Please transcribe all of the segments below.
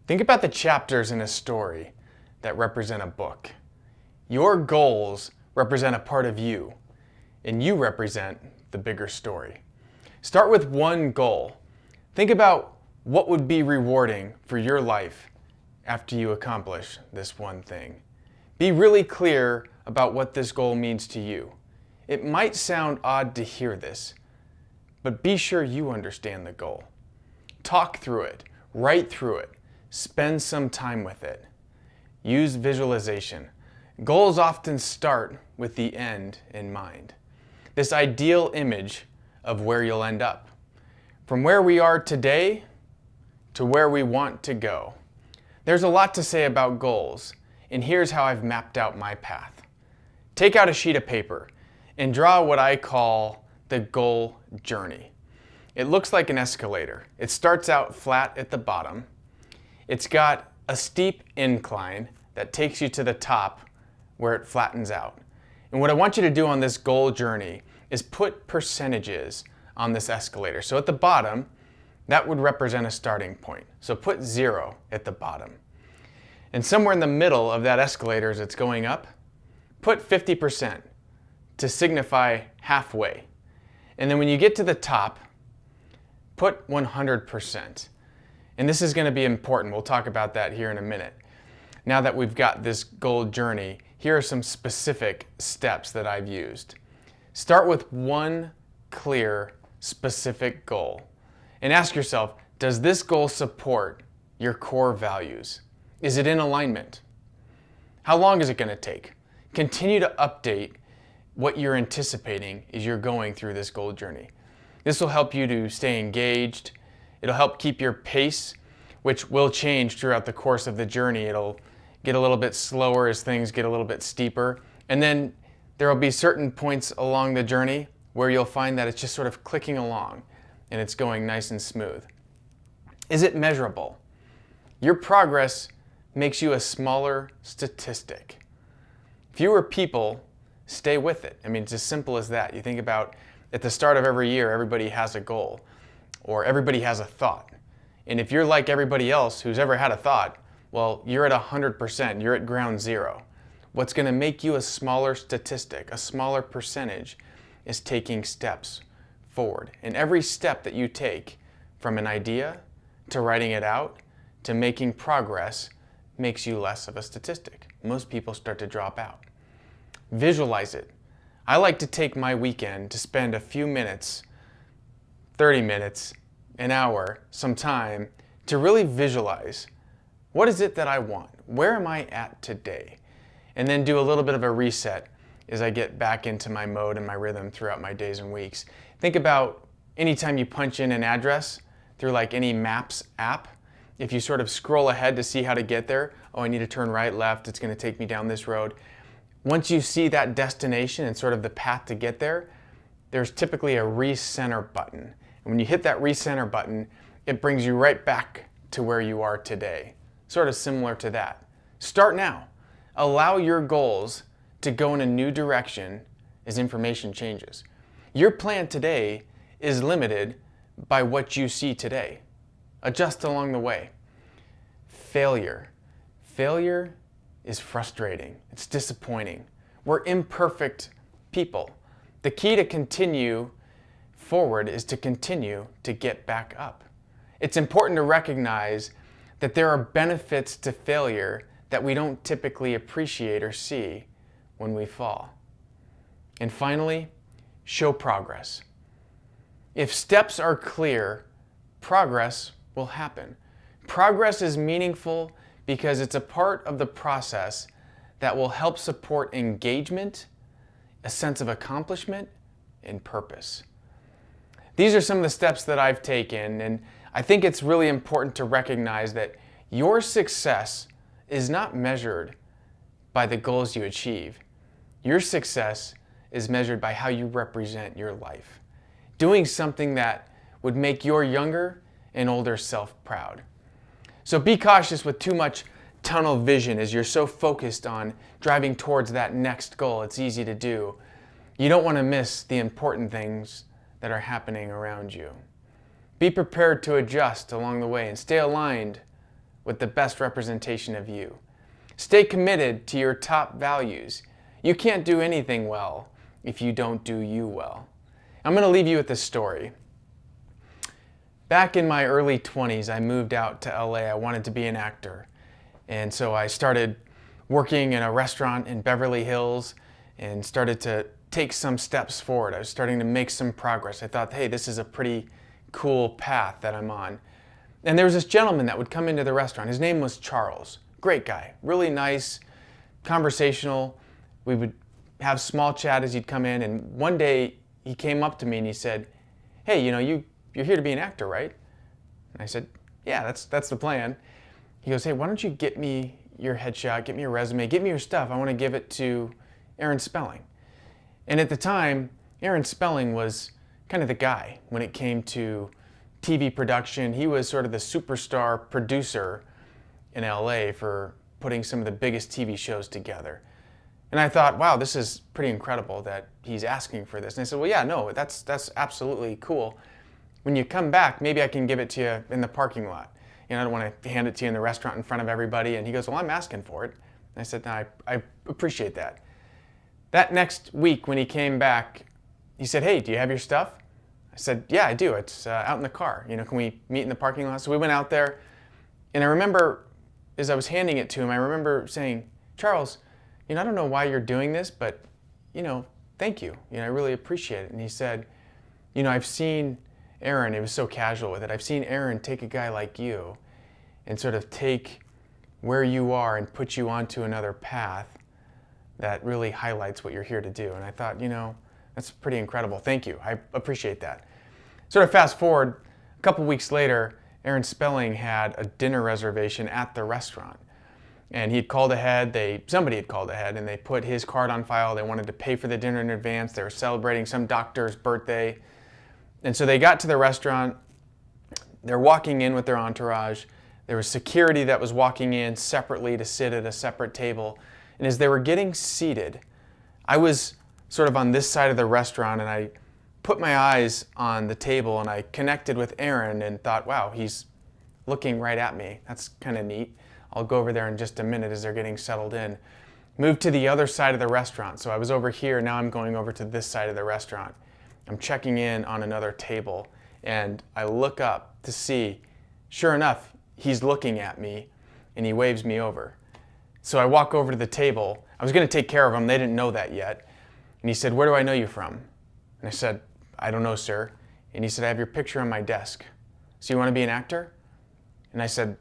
Think about the chapters in a story that represent a book. Your goals represent a part of you, and you represent the bigger story. Start with one goal. Think about what would be rewarding for your life after you accomplish this one thing. Be really clear about what this goal means to you. It might sound odd to hear this, but be sure you understand the goal. Talk through it, write through it, spend some time with it. Use visualization. Goals often start with the end in mind. This ideal image of where you'll end up. From where we are today to where we want to go. There's a lot to say about goals, and here's how I've mapped out my path. Take out a sheet of paper and draw what I call the goal journey. It looks like an escalator. It starts out flat at the bottom. It's got a steep incline that takes you to the top where it flattens out. And what I want you to do on this goal journey is put percentages on this escalator. So at the bottom, that would represent a starting point. So put 0 at the bottom. And somewhere in the middle of that escalator as it's going up, put 50% to signify halfway. And then when you get to the top, put 100%. And this is going to be important. We'll talk about that here in a minute. Now that we've got this goal journey, here are some specific steps that I've used. Start with one clear, specific goal. And ask yourself, does this goal support your core values? Is it in alignment? How long is it going to take? Continue to update what you're anticipating as you're going through this goal journey. This will help you to stay engaged. It'll help keep your pace, which will change throughout the course of the journey. It'll get a little bit slower as things get a little bit steeper. And then there will be certain points along the journey where you'll find that it's just sort of clicking along and it's going nice and smooth. Is it measurable? Your progress makes you a smaller statistic. Fewer people stay with it. I mean, it's as simple as that. You think about at the start of every year, everybody has a goal or everybody has a thought. And if you're like everybody else who's ever had a thought, well, you're at 100%, you're at ground zero. What's going to make you a smaller statistic, a smaller percentage, is taking steps forward. And every step that you take, from an idea to writing it out to making progress, makes you less of a statistic. Most people start to drop out. Visualize it. I like to take my weekend to spend a few minutes, 30 minutes, an hour, some time, to really visualize what is it that I want? Where am I at today? And then do a little bit of a reset as I get back into my mode and my rhythm throughout my days and weeks. Think about anytime you punch in an address through like any Maps app, if you sort of scroll ahead to see how to get there, oh, I need to turn right, left, it's going to take me down this road. Once you see that destination and sort of the path to get there, there's typically a recenter button. And when you hit that recenter button, it brings you right back to where you are today. Sort of similar to that. Start now. Allow your goals to go in a new direction as information changes. Your plan today is limited by what you see today. Adjust along the way. Failure. Failure is frustrating. It's disappointing. We're imperfect people. The key to continue forward is to continue to get back up. It's important to recognize that there are benefits to failure that we don't typically appreciate or see when we fall. And finally, show progress. If steps are clear, progress will happen. Progress is meaningful because it's a part of the process that will help support engagement, a sense of accomplishment, and purpose. These are some of the steps that I've taken, and I think it's really important to recognize that your success is not measured by the goals you achieve. Your success is measured by how you represent your life. Doing something that would make your younger and older self proud. So be cautious with too much tunnel vision as you're so focused on driving towards that next goal. It's easy to do. You don't want to miss the important things that are happening around you. Be prepared to adjust along the way and stay aligned with the best representation of you. Stay committed to your top values. You can't do anything well if you don't do you well. I'm going to leave you with this story. Back in my early 20s, I moved out to LA. I wanted to be an actor. And so I started working in a restaurant in Beverly Hills and started to take some steps forward. I was starting to make some progress. I thought, hey, this is a pretty cool path that I'm on. And there was this gentleman that would come into the restaurant. His name was Charles. Great guy, really nice, conversational. We would have small chat as he'd come in. And one day he came up to me and he said, hey, you're here to be an actor, right? And I said, yeah, that's the plan. He goes, hey, why don't you get me your headshot, get me your resume, get me your stuff. I want to give it to Aaron Spelling. And at the time, Aaron Spelling was kind of the guy when it came to TV production. He was sort of the superstar producer in LA for putting some of the biggest TV shows together. And I thought, wow, this is pretty incredible that he's asking for this. And I said, well, yeah, no, that's absolutely cool. When you come back, maybe I can give it to you in the parking lot. I don't want to hand it to you in the restaurant in front of everybody. And he goes, well, I'm asking for it. And I said, no, I appreciate that. That next week when he came back, he said, hey, do you have your stuff? I said, yeah, I do. It's out in the car. Can we meet in the parking lot? So we went out there. And I remember, as I was handing it to him, I remember saying, Charles, I don't know why you're doing this, but, thank you. I really appreciate it. And he said, I've seen Aaron, it was so casual with it, I've seen Aaron take a guy like you and sort of take where you are and put you onto another path that really highlights what you're here to do. And I thought, that's pretty incredible. Thank you. I appreciate that. Sort of fast forward, a couple weeks later, Aaron Spelling had a dinner reservation at the restaurant. And he'd called ahead, somebody had called ahead, and they put his card on file. They wanted to pay for the dinner in advance. They were celebrating some doctor's birthday. And so they got to the restaurant. They're walking in with their entourage. There was security that was walking in separately to sit at a separate table. And as they were getting seated, I was sort of on this side of the restaurant, and I put my eyes on the table, and I connected with Aaron and thought, wow, he's looking right at me. That's kind of neat. I'll go over there in just a minute as they're getting settled in. Moved to the other side of the restaurant. So I was over here, now I'm going over to this side of the restaurant. I'm checking in on another table, and I look up to see, sure enough, he's looking at me, and he waves me over. So I walk over to the table. I was going to take care of him. They didn't know that yet. And he said, where do I know you from? And I said, I don't know, sir. And he said, I have your picture on my desk. So you want to be an actor? And I said,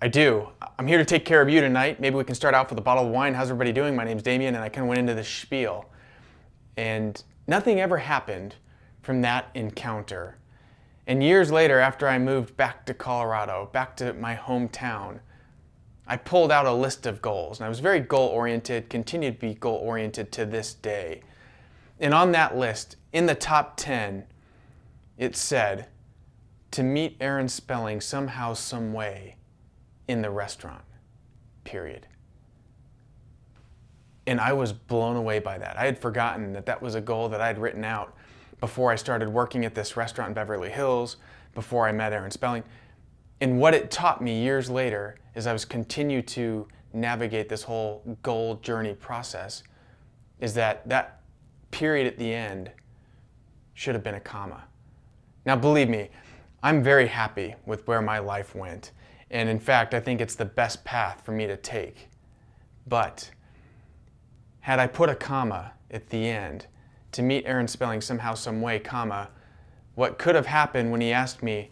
I do. I'm here to take care of you tonight. Maybe we can start out with a bottle of wine. How's everybody doing? My name's Damian. And I kind of went into the spiel. And nothing ever happened from that encounter. And years later, after I moved back to Colorado, back to my hometown, I pulled out a list of goals. And I was very goal-oriented, continue to be goal-oriented to this day. And on that list, in the top 10, it said, to meet Aaron Spelling somehow, some way in the restaurant, period. And I was blown away by that. I had forgotten that that was a goal that I had written out before I started working at this restaurant in Beverly Hills, before I met Aaron Spelling. And what it taught me years later, as I was continue to navigate this whole goal journey process, is that that period at the end should have been a comma. Now, believe me, I'm very happy with where my life went. And in fact, I think it's the best path for me to take. But had I put a comma at the end, to meet Aaron Spelling somehow, some way, comma, what could have happened when he asked me,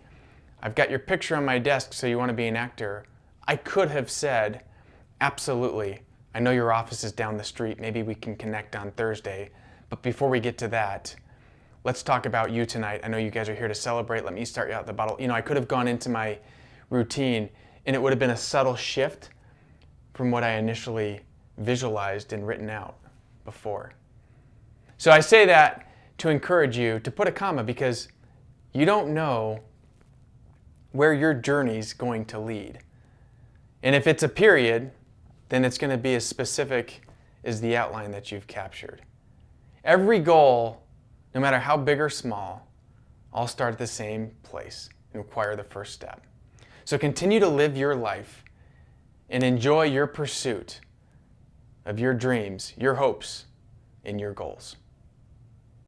I've got your picture on my desk, so you want to be an actor, I could have said, absolutely, I know your office is down the street, maybe we can connect on Thursday, but before we get to that, let's talk about you tonight. I know you guys are here to celebrate, let me start you out the bottle. I could have gone into my routine, and it would have been a subtle shift from what I initially visualized and written out before. So I say that to encourage you to put a comma, because you don't know where your journey's going to lead. And if it's a period, then it's going to be as specific as the outline that you've captured. Every goal, no matter how big or small, all start at the same place and require the first step. So continue to live your life and enjoy your pursuit of your dreams, your hopes, and your goals.